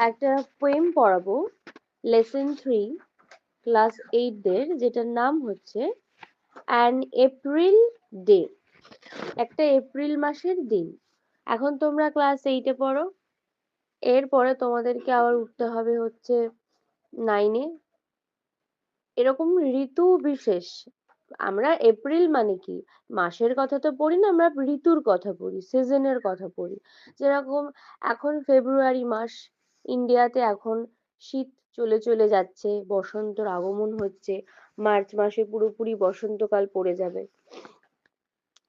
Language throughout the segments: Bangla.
একটা পোয়েম পড়াবো, লেসন 3 ক্লাস 8 দের, যেটার নাম হচ্ছে অ্যান এপ্রিল ডে, একটা এপ্রিল মাসের দিন। এখন তোমরা ক্লাস 8 পড়ো, এরপরে তোমাদেরকে আবার উঠতে হবে হচ্ছে 9 এরকম ঋতু বিশেষ। আমরা এপ্রিল মানে কি, মাসের কথা তো পড়ি না, আমরা ঋতুর কথা পড়ি, সিজনের কথা পড়ি। যেরকম এখন ফেব্রুয়ারি মাস, ইন্ডিয়াতে এখন শীত চলে চলে যাচ্ছে, বসন্তর আগমন হচ্ছে, মার্চ মাসে পুরোপুরি বসন্তকাল পড়ে যাবে।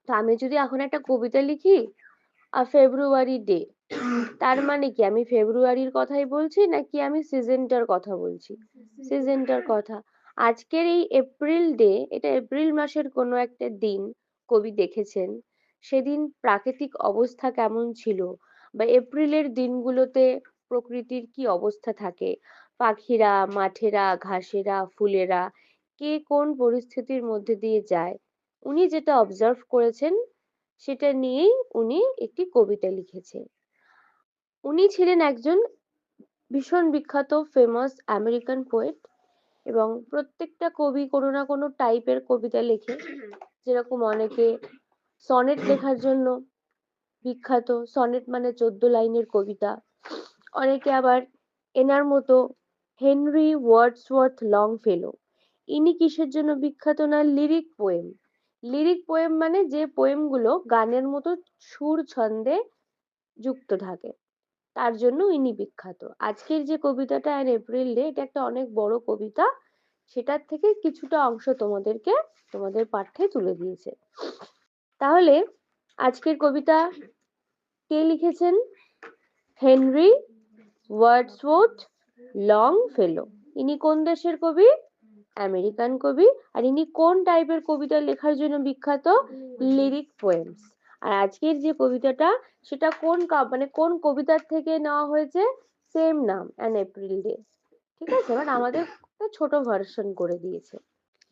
তো আমি যদি এখন একটা কবিতা লিখি ফেব্রুয়ারি ডে, তার মানে কি আমি ফেব্রুয়ারির কথাই বলছি নাকি আমি সিজনটার কথা বলছি? সিজনটার কথা। আজকের এই এপ্রিল ডে, এটা এপ্রিল মাসের কোনো একটা দিন কবি দেখেছেন, সেদিন প্রাকৃতিক অবস্থা কেমন ছিল, বা এপ্রিলের দিনগুলোতে প্রকৃতির কি অবস্থা থাকে, পাখিরা, মাঠেরা, ঘাসেরা, ফুলেরা কে কোন পরিস্থিতির মধ্যে দিয়ে যায়, উনি যেটা অবজার্ভ করেছেন সেটা নিয়েই উনি একটি কবিতা লিখেছেন। উনি ছিলেন একজন ভীষণ বিখ্যাত ফেমাস আমেরিকান পোয়েট, এবং প্রত্যেকটা কবি কোনো না কোনো টাইপের কবিতা লেখে। যেরকম অনেকে সনেট লেখার জন্য বিখ্যাত, সনেট মানে 14 লাইনের কবিতা। অনেকে আবার এনার মতো হেনরি ওয়ার্ডসওয়ার্থ লংফেলো, ইনি কিসের জন্য বিখ্যাত না লিরিক পোয়েম। লিরিক পোয়েম মানে যে পোয়েমগুলো গানের মতো সুর ছন্দে যুক্ত থাকে, তার জন্য ইনি বিখ্যাত। আজকের যে কবিতাটা অ্যান এপ্রিল ডে, এটা একটা অনেক বড় কবিতা, সেটার থেকে কিছুটা অংশ তোমাদেরকে তোমাদের পাঠ্যে তুলে দিয়েছে। তাহলে আজকের কবিতা কে লিখেছেন? Henry Wadsworth Longfellow. ইনি কোন দেশের কবি? আমেরিকান কবি। আর ইনি কোন টাইপের কবিতা লেখার জন্য বিখ্যাত? Lyric poems. আর আজকের যে কবিতাটা, সেটা কোন মানে কোন কবিতার থেকে নেওয়া হয়েছে? সেম নাম, অ্যান এপ্রিল ডে। ঠিক আছে, বাট আমাদের ছোট ভার্সন করে দিয়েছে।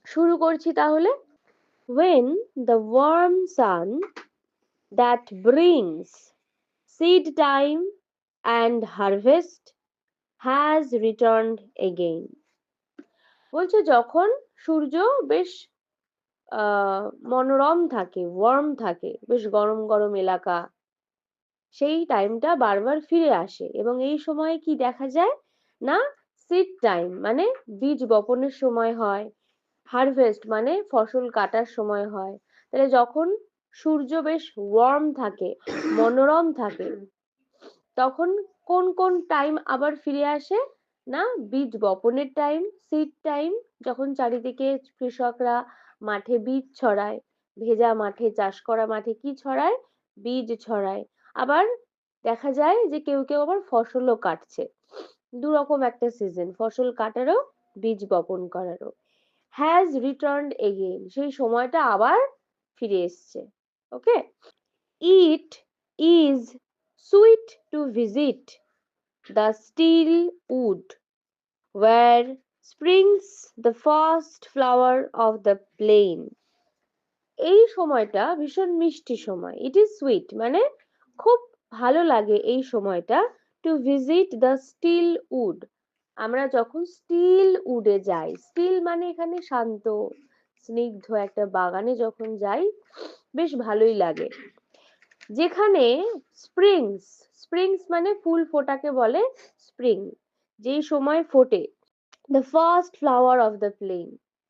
শুরু করছি তাহলে। When the warm sun that brings seed time and harvest has returned again. বলছে যখন সূর্য বেশ মনোরম থাকে, ওয়ার্ম থাকে, বেশ গরম গরম এলাকা, সেই টাইমটা বারবার ফিরে আসে। এবং এই সময়ে কি দেখা যায় না, সিড টাইম মানে বীজ বপনের সময় হয়, হারভেস্ট মানে ফসল কাটার সময় হয়। তাহলে যখন সূর্য বেশ ওয়ার্ম থাকে, মনোরম থাকে, তখন কোন কোন টাইম আবার ফিরে আসে না, বীজ বপনের টাইম, সিড টাইম, যখন চারিদিকে কৃষকরা মাঠে বীজ ছড়ায়, ভেজা মাঠে, চাষ করা মাঠে কি ছড়ায়? বীজ ছড়ায়। আবার দেখা যায় যে কেউ কেউ আবার ফসলও কাটছে। দুরকম একটা সিজন, ফসল কাটারও, বীজ বপন করারও। হ্যাজ রিটার্নড এগেইন, সেই সময়টা আবার ফিরে এসছে। Okay, it is sweet to visit the still wood where springs the first flower of the plain. এই সময়টা ভীষণ মিষ্টি সময়। ইট ইজ সুইট মানে খুব ভালো লাগে এই সময়টা। To visit the still wood, আমরা যখন স্টিল উডে যাই, স্টিল মানে এখানে শান্ত স্নিগ্ধ একটা বাগানে যখন যাই, বেশ ভালোই লাগে। যেখানে স্প্রিংস, স্প্রিংস মানে ফুল ফোটাকে বলে স্প্রিং, যেই সময় ফোটে, the first flower of the plain,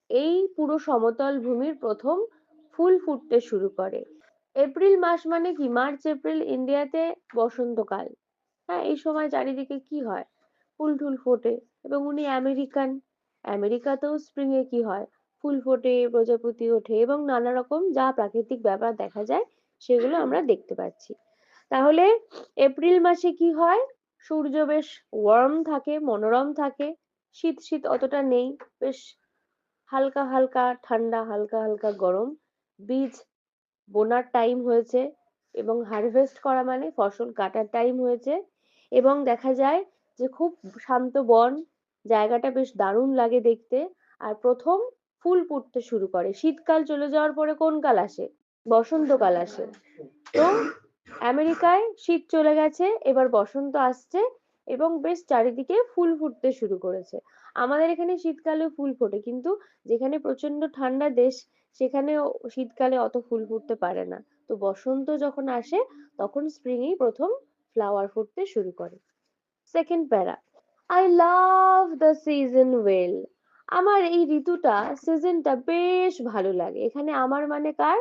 এই পুরো সমতল ভূমির প্রথম ফুল ফুটতে শুরু করে। এপ্রিল মাস মানে কি, মার্চ এপ্রিল ইন্ডিয়াতে বসন্তকাল। হ্যাঁ, এই সময় চারিদিকে কি হয়, ফুল টুল ফোটে। এবং উনি আমেরিকান, আমেরিকাতেও স্প্রিং এ কি হয়, ফুল ফোটে, প্রজাপতি ওঠে, এবং নানা রকম যা প্রাকৃতিক ব্যাপার দেখা যায় সেগুলো আমরা দেখতে পাচ্ছি। তাহলে এপ্রিল মাসে কি হয়, সূর্য বেশ ওয়ার্ম থাকে, মনোরম থাকে, শীত শীত অতটা নেই, বেশ হালকা হালকা ঠান্ডা, হালকা হালকা গরম। বীজ বোনার টাইম হয়েছে, এবং হারভেস্ট করা মানে ফসল কাটার টাইম হয়েছে। এবং দেখা যায় যে খুব শান্ত বন, জায়গাটা বেশ দারুণ লাগে দেখতে। আর প্রথম ফুল ফুটতে শুরু করে। শীতকাল চলে যাওয়ার পরে কোন কাল আসে? বসন্তকাল আসে। তো আমেরিকায় শীত চলে গেছে, এবার বসন্ত আসছে, এবং বেশ চারিদিকে ফুল ফুটতে শুরু করেছে। আমাদের এখানে শীতকালে ফুল ফোটে, কিন্তু যেখানে প্রচন্ড ঠান্ডা দেশ সেখানে শীতকালে অত ফুল ফুটতে পারে না। তো বসন্ত যখন আসে তখন স্প্রিংই প্রথম ফ্লাওয়ার ফুটতে শুরু করে। সেকেন্ড প্যারা, I love the season well. আমার এই ঋতুটা, সিজনটা বেশ ভালো লাগে। এখানে আমার মানে কার?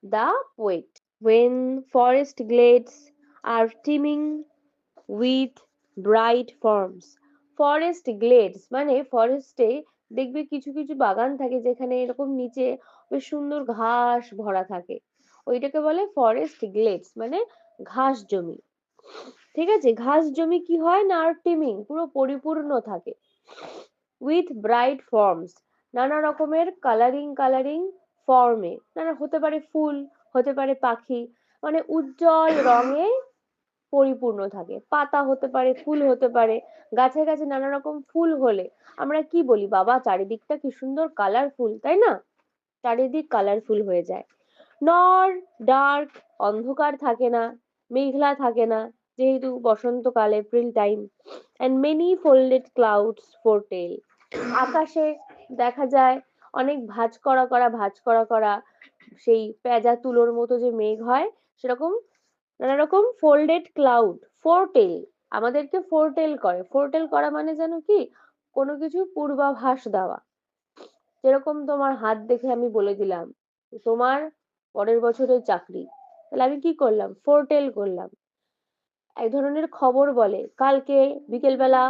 The poet. When forest glades are teeming with bright forms. Forest glades মানে ফরেস্টে দেখবে কিছু কিছু বাগান থাকে যেখানে এরকম নিচে বেশ সুন্দর ঘাস ভরা থাকে, ওইটাকে বলে ফরেস্ট গ্লেডস, মানে ঘাস জমি। ঠিক আছে, ঘাস জমি কি হয় না, আর টিমিং পুরো পরিপূর্ণ থাকে উইথ ব্রাইট ফর্মস, নানা রকমের কালারিং কালারিং ফর্মে, নানা হতে পারে ফুল, হতে পারে পাখি, মানে উজ্জ্বল রঙে পরিপূর্ণ থাকে। পাতা হতে পারে, ফুল হতে পারে। গাছে গাছে নানা রকম ফুল হলে আমরা কি বলি, বাবা চারিদিকটা কি সুন্দর কালারফুল, তাই না? চারিদিক কালারফুল হয়ে যায়। নর ডার্ক, অন্ধকার থাকে না, মেঘলা থাকে না, যেহেতু বসন্তকাল, April time. And many folded clouds foretell, আকাশে দেখা যায় অনেক ভাঁজ করা করা সেই পেঁজা তুলোর মতো যে মেঘ হয়, সেরকম নানা রকম ফোল্ডেড ক্লাউড ফোরটেল আমাদেরকে ফোরটেল করে। ফোরটেল করা মানে জানো কি, কোনো কিছু পূর্বাভাস দেওয়া। যেরকম তোমার হাত দেখে আমি বলে দিলাম তোমার পরের বছরের চাকরি, তাহলে আমি কি করলাম, ফোরটেল করলাম। এক ধরনের খবর বলে কালকে বিকেলবেলা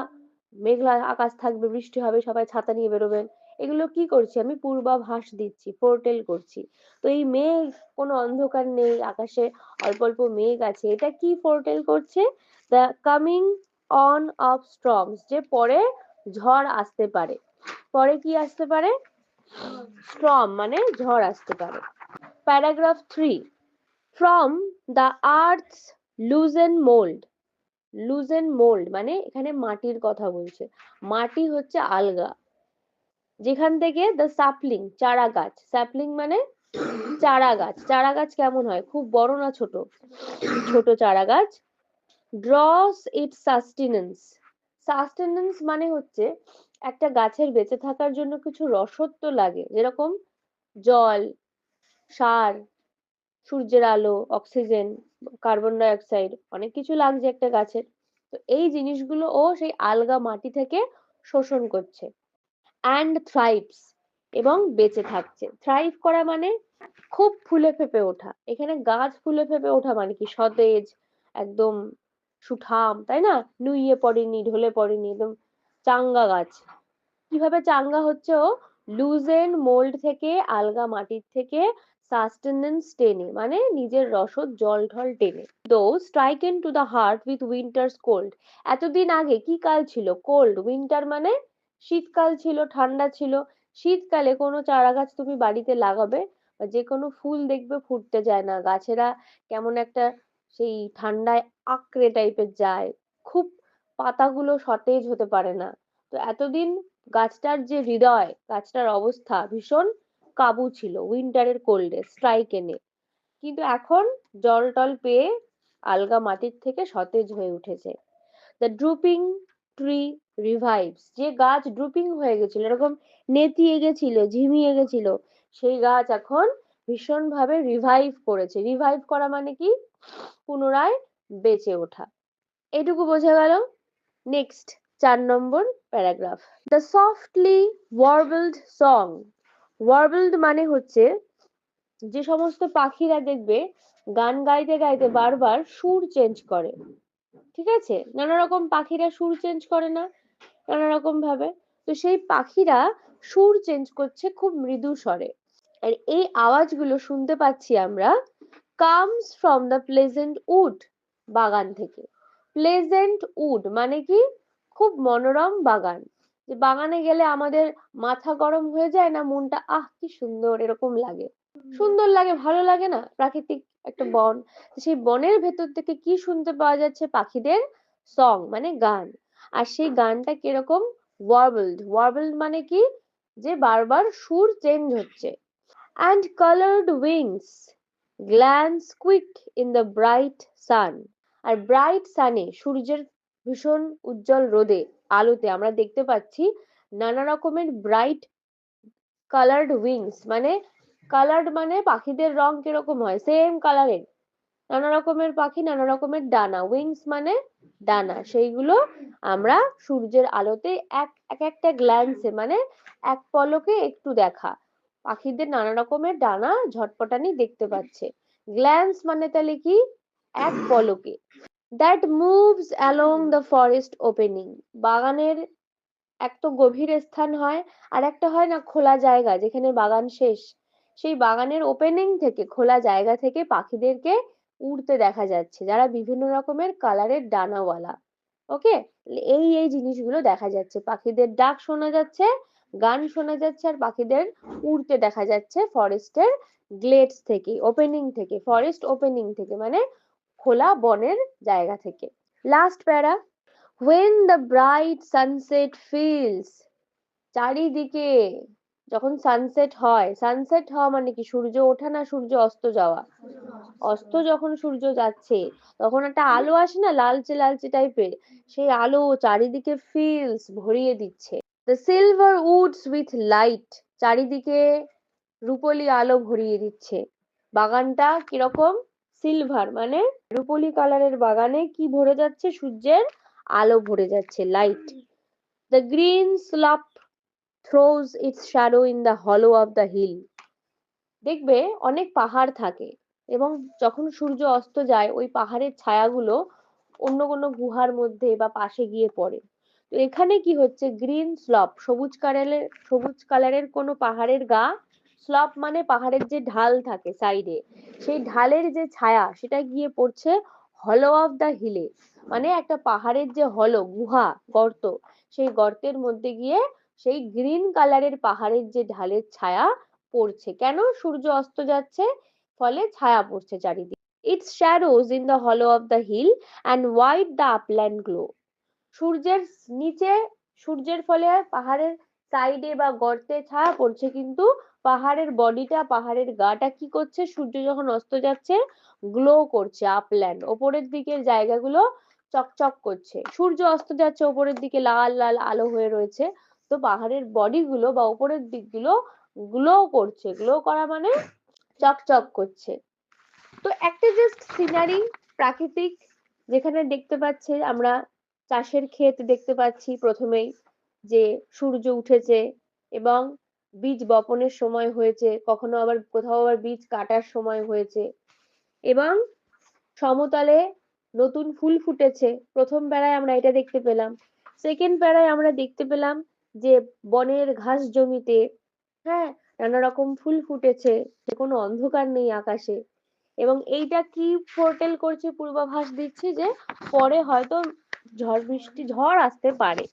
মেঘলা আকাশ থাকবে, বৃষ্টি হবে, সবাই ছাতা নিয়ে বেরোবেন। এগুলো কি করছি, আমি পূর্বাভাস দিচ্ছি, ফোরটেল করছি। তো এই মেঘ, কোনো অন্ধকার নেই আকাশে, অল্প অল্প মেঘ আছে, এটা কি ফোরটেল করছে? The coming on of storms, যে পরে ঝড় আসতে পারে। পরে কি আসতে পারে? স্টর্ম মানে ঝড় আসতে পারে। Paragraph 3, from the earths loosen mould. Loosen mould মানে এখানে মাটির কথা বলছে। মাটি হচ্ছে আলগা, যেখান থেকে দ্য স্যাপলিং চারা গাছ, স্যাপলিং মানে চারা গাছ। চারা গাছ কেমন হয়, খুব বড় না ছোট? ছোট চারা গাছ। ড্রস ইট সাস্টেনেন্স। সাস্টেনেন্স মানে হচ্ছে একটা গাছের বেঁচে থাকার জন্য কিছু রসদ তো লাগে, যেরকম জল, সার, সূর্যের আলো, অক্সিজেন, কার্বন ডাই অক্সাইড, অনেক কিছু লাগছে একটা গাছের। তো এই জিনিসগুলো ও সেই আলগা মাটি থেকে শোষণ করছে। অ্যান্ড থ্রাইভস, এবং বেঁচে থাকছে। থ্রাইভ করা মানে খুব ফুলে ফেপে ওঠা। এখানে গাছ ফুলে ফেপে ওঠা মানে কি, সতেজ, একদম সুঠাম, তাই না? নুইয়ে পড়েনি, ঢলে পড়েনি, একদম চাঙ্গা গাছ। কিভাবে চাঙ্গা হচ্ছে ও? লুজেন মোল্ড থেকে, আলগা মাটির থেকে সাস্টেনেন্স টেনে, মানে নিজের রসদ জল ঢল টেনে। Though stricken to the heart with winter's cold. এতদিন আগে কি কাল ছিল? কোল্ড। উইন্টার মানে শীতকাল ছিল, ঠান্ডা ছিল। শীতকালে কোনো চারা গাছ তুমি বাড়িতে লাগাবে বা যে কোনো ফুল দেখবে ফুটতে যায় না, গাছেরা কেমন একটা সেই ঠান্ডায় আঁকড়ে টাইপের যায়, খুব পাতাগুলো সতেজ হতে পারে না। তো এতদিন গাছটার যে হৃদয়, গাছটার অবস্থা ভীষণ কাবু ছিল উইন্টারের কোল্ডে, স্ট্রাইক এনে। কিন্তু এখন জল টল পেয়ে আলগা মাটির থেকে সতেজ হয়ে উঠেছে। The drooping tree revives. যে গাছ ড্রুপিং হয়ে গেছিল, এরকম নেতিয়ে গেছিল, ঝিমিয়ে গেছিল, সেই গাছ এখন ভীষণ ভাবে রিভাইভ করেছে। রিভাইভ করা মানে কি, পুনরায় বেঁচে ওঠা। এটুকু বোঝা গেল। Next 4 number paragraph, the softly warbled song. Warbled মানে হচ্ছে যে সমস্ত পাখিরা দেখবে গান গাইতে গাইতে বারবার সুর চেঞ্জ করে। ঠিক আছে, নানা রকম পাখিরা সুর চেঞ্জ করে না, নানা রকম ভাবে। তো সেই পাখিরা সুর চেঞ্জ করছে খুব মৃদু স্বরে, আর এই আওয়াজগুলো শুনতে পাচ্ছি আমরা comes from the pleasant wood, বাগান থেকে। প্লেজেন্ট উড মানে কি, খুব মনোরম বাগান। যে বাগানে গেলে আমাদের মাথা গরম হয়ে যায় না, মনটা আহ কি সুন্দর এরকম লাগে, সুন্দর লাগে, ভালো লাগে না? প্রাকৃতিক একটা বন, সেই বনের ভেতর থেকে কি শুনতে পাওয়া যাচ্ছে, পাখিদের সং মানে গান। আর সেই গানটা কিরকম, ওয়ার্বলড। ওয়ার্বলড মানে কি, যে বারবার সুর চেঞ্জ হচ্ছে। and colored wings glance quick in the bright sun. আর ব্রাইট সানে, সূর্যের ভীষণ উজ্জ্বল রোদে, আলোতে আমরা দেখতে পাচ্ছি নানা রকমের ব্রাইট কালার্ড উইংস, মানে কালার্ড মানে পাখিদের রং কিরকম হয়, সেম কালারের নানা রকমের পাখি, নানা রকমের ডানা, উইংস মানে ডানা, সেইগুলো আমরা সূর্যের আলোতে এক একটা গ্ল্যান্সে মানে এক পলকে একটু দেখা পাখিদের নানা রকমের ডানা ঝটপটানি দেখতে পাচ্ছে। গ্ল্যান্স মানে তাহলে কি, এক পলকে। That moves along the forest opening, বাগানের এক তো গভীর স্থান হয়, আর একটা হয় না খোলা জায়গা যেখানে বাগান শেষ, সেই বাগানের ওপেনিং থেকে, খোলা জায়গা থেকে পাখিদেরকে উড়তে দেখা যাচ্ছে, যারা বিভিন্ন রকমের কালারের ডানাওয়ালা। ওকে, এই জিনিসগুলো দেখা যাচ্ছে, পাখিদের ডাক শোনা যাচ্ছে, গান শোনা যাচ্ছে, আর পাখিদের উড়তে দেখা যাচ্ছে ফরেস্টের গ্লেডস থেকে, ওপেনিং থেকে, ফরেস্ট ওপেনিং থেকে মানে খোলা বনের জায়গা থেকে। লাস্ট প্যারা, when the bright sunset fills, চারিদিকে যখন সানসেট হয়, সানসেট হওয়া মানে কি, সূর্য ওঠা না সূর্য অস্ত যাওয়া, অস্ত যখন সূর্য যাচ্ছে তখন একটা আলো আসে না লালচে লালচে টাইপের, সেই আলো চারিদিকে ফিলস ভরিয়ে দিচ্ছে। The silver Woods with light, চারিদিকে রূপলি আলো ভরিয়ে দিচ্ছে। বাগানটা কিরকম, সিলভার মানে রূপলি কালারের, বাগানে কি ভরে যাচ্ছে, সূর্যের আলো ভরে যাচ্ছে, light. The green slap throws its shadow in the hollow of the hill, দেখবে অনেক পাহাড় থাকে এবং যখন সূর্য অস্ত যায় ওই পাহাড়ের ছায়াগুলো অন্য কোনো গুহার মধ্যে বা পাশে গিয়ে পড়ে। তো এখানে কি হচ্ছে, গ্রিন স্লপ, সবুজ কালারের কোনো পাহাড়ের গা, স্লপ মানে পাহাড়ের যে ঢাল থাকে সাইডে, সেই ঢালের যে ছায়া সেটা গিয়ে পড়ছে হলো অফ দ্য হিলে, মানে একটা পাহাড়ের যে হলো গুহা গর্ত, সেই গর্তের মধ্যে গিয়ে সেই গ্রিন কালারের পাহাড়ের যে ঢালের ছায়া পড়ছে। কেন, সূর্য অস্ত যাচ্ছে ফলে ছায়া পড়ছে চারিদিকে। Its shadows in the hollow of the hill and white the upland glow, সূর্যের নিচে, সূর্যের ফলে পাহাড়ের সাইডে বা গর্তে ছায়া পড়ছে, কিন্তু পাহাড়ের বডিটা, পাহাড়ের গাটা কি করছে, সূর্য যখন অস্ত যাচ্ছে গ্লো করছে, আপল্যান্ড ওপরের দিকের জায়গাগুলো চকচক করছে, সূর্য অস্ত যাচ্ছে ওপরের দিকে লাল লাল আলো হয়ে রয়েছে, তো পাহাড়ের বডি গুলো বা উপরের দিকগুলো গ্লো করছে, গ্লো করা মানে চকচক করছে। তো একটা জাস্ট সিনারি, প্রাকৃতিক, যেখানে দেখতে পাচ্ছে আমরা চাষের ক্ষেত দেখতে পাচ্ছি প্রথমেই, যে সূর্য উঠেছে এবং বীজ বপনের সময় হয়েছে, কখনো আবার কোথাও আবার বীজ কাটার সময় হয়েছে, এবং সমতলে নতুন ফুল ফুটেছে। প্রথম প্যারায় আমরা এটা দেখতে পেলাম। সেকেন্ড প্যারায় আমরা দেখতে পেলাম যে বনের ঘাস জমিতে, হ্যাঁ, নানা রকম ফুল ফুটেছে, যে কোনো অন্ধকার নেই আকাশে, এবং এইটা কি ফোরটেল করছে, পূর্বাভাস দিচ্ছে যে পরে হয়তো ঝড় আসতে পারে।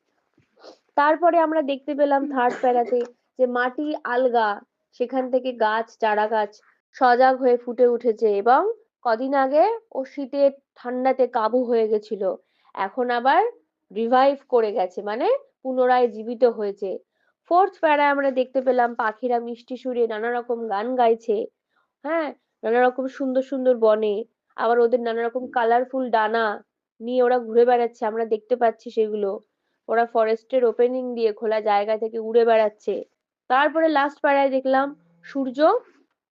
তারপরে আমরা দেখতে পেলাম থার্ড প্যারাতে যে মাটি আলগা, সেখান থেকে গাছ, চারা গাছ সজাগ হয়ে ফুটে উঠেছে, এবং কদিন আগে ও শীতের ঠান্ডাতে কাবু হয়ে গেছিল, এখন আবার রিভাইভ করে গেছে, মানে পুনরায় জীবিত হয়েছে। ফোর্থ প্যারায় আমরা দেখতে পেলাম পাখিরা মিষ্টি সুরে নানা রকম গান গাইছে, হ্যাঁ, নানা রকম সুন্দর সুন্দর বনে, আবার ওদের নানা রকম কালারফুল ডানা নিয়ে ওরা ঘুরে বেড়াচ্ছে, আমরা দেখতে পাচ্ছি সেগুলো, ওরা ফরেস্টের ওপেনিং দিয়ে খোলা জায়গা থেকে উড়ে বেড়াচ্ছে। তারপরে লাস্ট প্যারায় দেখলাম সূর্য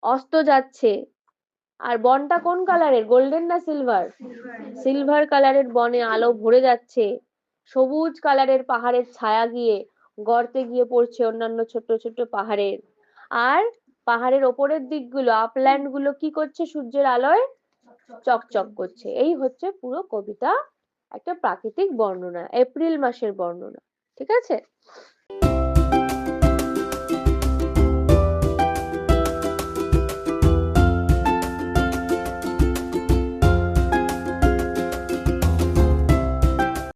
অস্ত যাচ্ছে, আর বনটা কোন কালারের, গোল্ডেন না সিলভার, সিলভার কালারের বনে আলো ভরে যাচ্ছে, সবুজ কালারের পাহাড়ের ছায়া গিয়ে গর্তে গিয়ে পড়ছে অন্যান্য ছোট ছোট পাহাড়ের, আর পাহাড়ের ওপরের দিকগুলো, আপল্যান্ড গুলো কি করছে, সূর্যের আলোয় চকচক করছে। এই হচ্ছে পুরো কবিতা, একটা প্রাকৃতিক বর্ণনা, এপ্রিল মাসের বর্ণনা। ঠিক আছে।